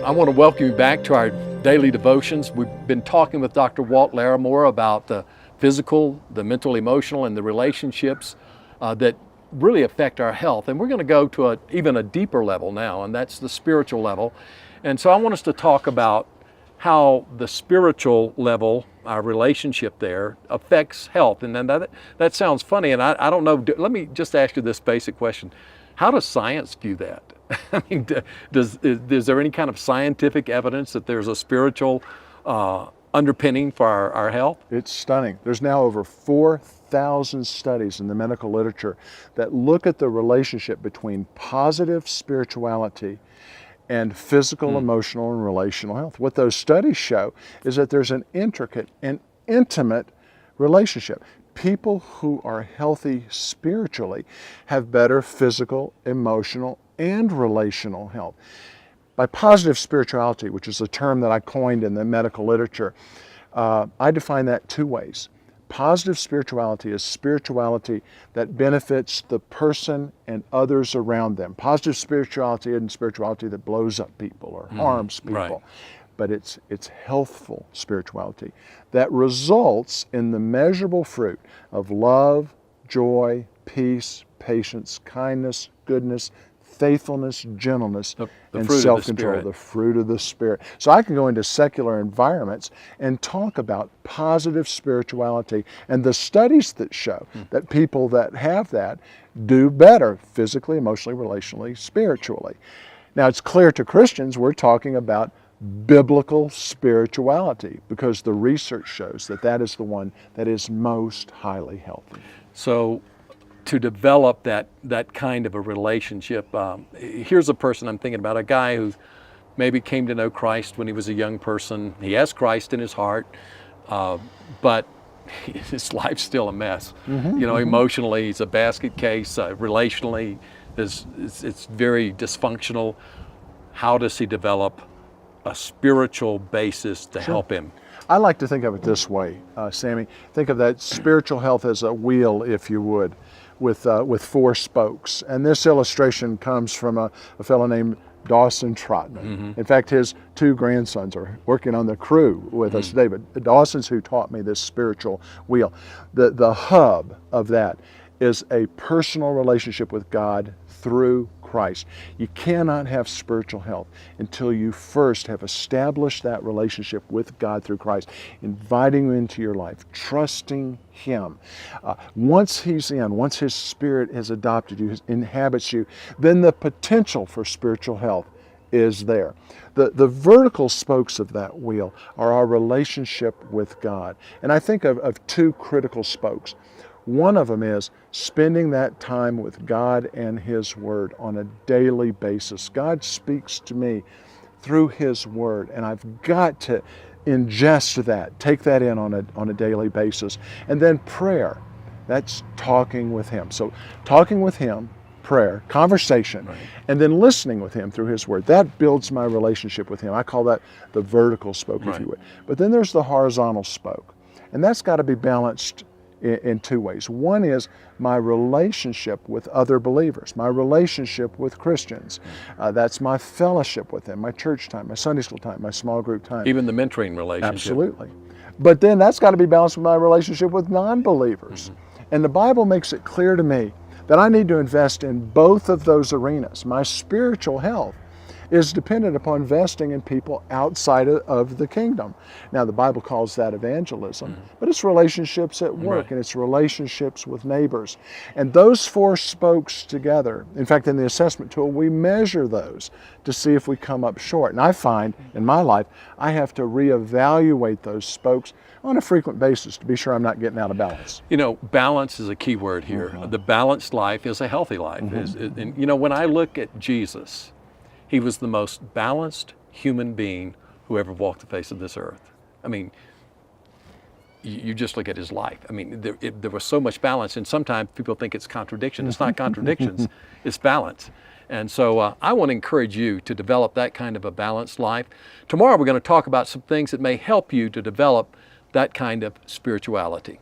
I want to welcome you back to our daily devotions. We've been talking with Dr. Walt Larimore about the physical, the mental, emotional, and the relationships that really affect our health. And we're going to go to even a deeper level now, and that's the spiritual level. And so I want us to talk about how the spiritual level, our relationship there, affects health. And then that sounds funny, and I don't know. Let me just ask you this basic question. How does science view that? I mean, is there any kind of scientific evidence that there's a spiritual underpinning for our health? It's stunning. There's now over 4,000 studies in the medical literature that look at the relationship between positive spirituality and physical, emotional, and relational health. What those studies show is that there's an intricate and intimate relationship. People who are healthy spiritually have better physical, emotional, and relational health. By positive spirituality, which is a term that I coined in the medical literature, I define that two ways. Positive spirituality is spirituality that benefits the person and others around them. Positive spirituality isn't spirituality that blows up people or harms people. Right. But it's healthful spirituality that results in the measurable fruit of love, joy, peace, patience, kindness, goodness, faithfulness, gentleness, and self-control, the fruit of the Spirit. So I can go into secular environments and talk about positive spirituality and the studies that show that people that have that do better physically, emotionally, relationally, spiritually. Now it's clear to Christians we're talking about biblical spirituality because the research shows that that is the one that is most highly healthy. So to develop that kind of a relationship, here's a person I'm thinking about, a guy who maybe came to know Christ when he was a young person. He has Christ in his heart, but his life's still a mess. Emotionally, he's a basket case. Relationally, it's very dysfunctional. How does he develop a spiritual basis to help him? I like to think of it this way, Sammy. Think of that spiritual health as a wheel, if you would, with four spokes. And this illustration comes from a fellow named Dawson Trotman. In fact, his two grandsons are working on the crew with us today, but Dawson's who taught me this spiritual wheel. The hub of that is a personal relationship with God through Christ. You cannot have spiritual health until you first have established that relationship with God through Christ, inviting Him into your life, trusting Him. Once He's in, once His Spirit has adopted you, inhabits you, then the potential for spiritual health is there. The vertical spokes of that wheel are our relationship with God. And I think of two critical spokes. One of them is spending that time with God and His Word on a daily basis. God speaks to me through His Word, and I've got to ingest that, take that in on a daily basis. And then prayer, that's talking with Him. So talking with Him, prayer, conversation, and then listening with Him through His Word. That builds my relationship with Him. I call that the vertical spoke, if you would. But then there's the horizontal spoke, and that's got to be balanced in two ways. One is my relationship with other believers, my relationship with Christians. That's my fellowship with them, my church time, my Sunday school time, my small group time. Even the mentoring relationship. Absolutely. But then that's got to be balanced with my relationship with non-believers. And the Bible makes it clear to me that I need to invest in both of those arenas. My spiritual health is dependent upon investing in people outside of the kingdom. Now, the Bible calls that evangelism, but it's relationships at work, and it's relationships with neighbors. And those four spokes together, in fact, in the assessment tool, we measure those to see if we come up short. And I find in my life, I have to reevaluate those spokes on a frequent basis to be sure I'm not getting out of balance. Balance is a key word here. The balanced life is a healthy life. And when I look at Jesus, He was the most balanced human being who ever walked the face of this earth. I mean, you just look at His life. I mean, there was so much balance, and sometimes people think it's contradiction. It's not contradictions, it's balance. And so I want to encourage you to develop that kind of a balanced life. Tomorrow we're going to talk about some things that may help you to develop that kind of spirituality.